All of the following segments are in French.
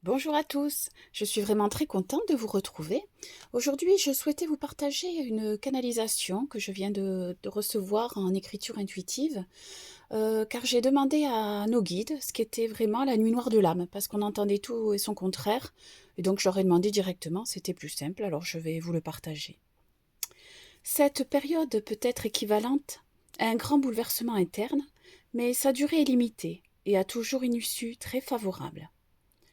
Bonjour à tous, je suis vraiment très contente de vous retrouver. Aujourd'hui, je souhaitais vous partager une canalisation que je viens de recevoir en écriture intuitive, car j'ai demandé à nos guides ce qu'était vraiment la nuit noire de l'âme, parce qu'on entendait tout et son contraire, et donc je leur ai demandé directement, c'était plus simple, alors je vais vous le partager. Cette période peut être équivalente à un grand bouleversement interne, mais sa durée est limitée et a toujours une issue très favorable.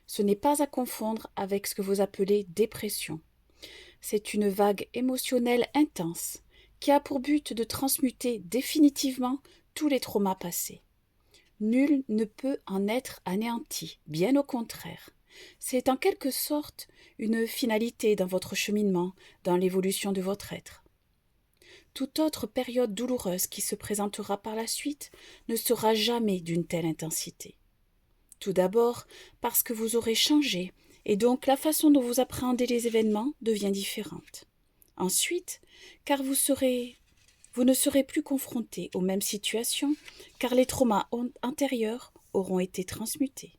Ce n'est pas à confondre avec ce que vous appelez dépression. C'est une vague émotionnelle intense qui a pour but de transmuter définitivement tous les traumas passés. Nul ne peut en être anéanti, bien au contraire. C'est en quelque sorte une finalité dans votre cheminement, dans l'évolution de votre être. Toute autre période douloureuse qui se présentera par la suite ne sera jamais d'une telle intensité. Tout d'abord parce que vous aurez changé et donc la façon dont vous appréhendez les événements devient différente. Ensuite, car vous ne serez plus confronté aux mêmes situations car les traumas antérieurs auront été transmutés.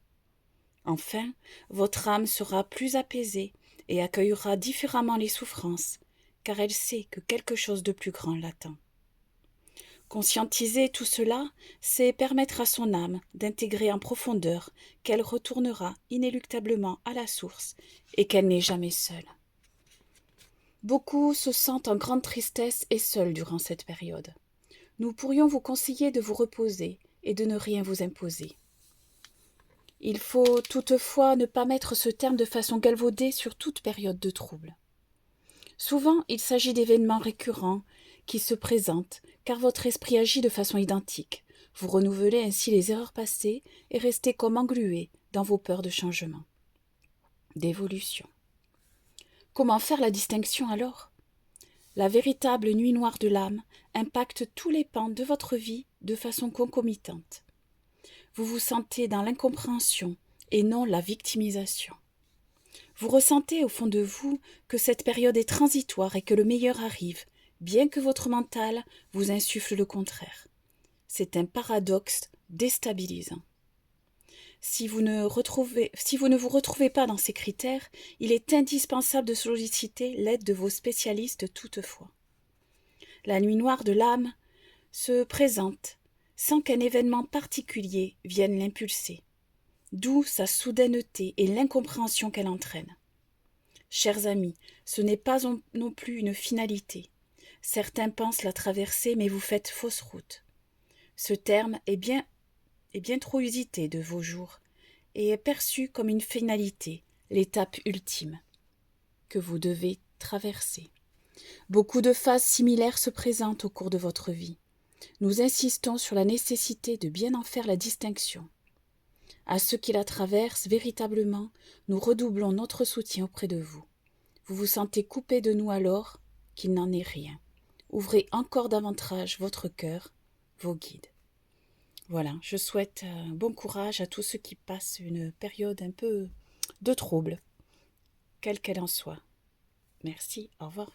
Enfin, votre âme sera plus apaisée et accueillera différemment les souffrances car elle sait que quelque chose de plus grand l'attend. Conscientiser tout cela, c'est permettre à son âme d'intégrer en profondeur qu'elle retournera inéluctablement à la source et qu'elle n'est jamais seule. Beaucoup se sentent en grande tristesse et seuls durant cette période. Nous pourrions vous conseiller de vous reposer et de ne rien vous imposer. Il faut toutefois ne pas mettre ce terme de façon galvaudée sur toute période de trouble. Souvent, il s'agit d'événements récurrents qui se présentent, car votre esprit agit de façon identique. Vous renouvelez ainsi les erreurs passées et restez comme englué dans vos peurs de changement, d'évolution. Comment faire la distinction alors ? La véritable nuit noire de l'âme impacte tous les pans de votre vie de façon concomitante. Vous vous sentez dans l'incompréhension et non la victimisation. Vous ressentez au fond de vous que cette période est transitoire et que le meilleur arrive, bien que votre mental vous insuffle le contraire. C'est un paradoxe déstabilisant. Si vous ne vous retrouvez pas dans ces critères, il est indispensable de solliciter l'aide de vos spécialistes toutefois. La nuit noire de l'âme se présente sans qu'un événement particulier vienne l'impulser, d'où sa soudaineté et l'incompréhension qu'elle entraîne. Chers amis, ce n'est pas non plus une finalité. Certains pensent la traverser, mais vous faites fausse route. Ce terme est bien trop usité de vos jours et est perçu comme une finalité, l'étape ultime que vous devez traverser. Beaucoup de phases similaires se présentent au cours de votre vie. Nous insistons sur la nécessité de bien en faire la distinction. À ceux qui la traversent véritablement, nous redoublons notre soutien auprès de vous. Vous vous sentez coupé de nous alors qu'il n'en est rien. Ouvrez encore davantage votre cœur, vos guides. Voilà, je souhaite bon courage à tous ceux qui passent une période un peu de trouble, quelle qu'elle en soit. Merci, au revoir.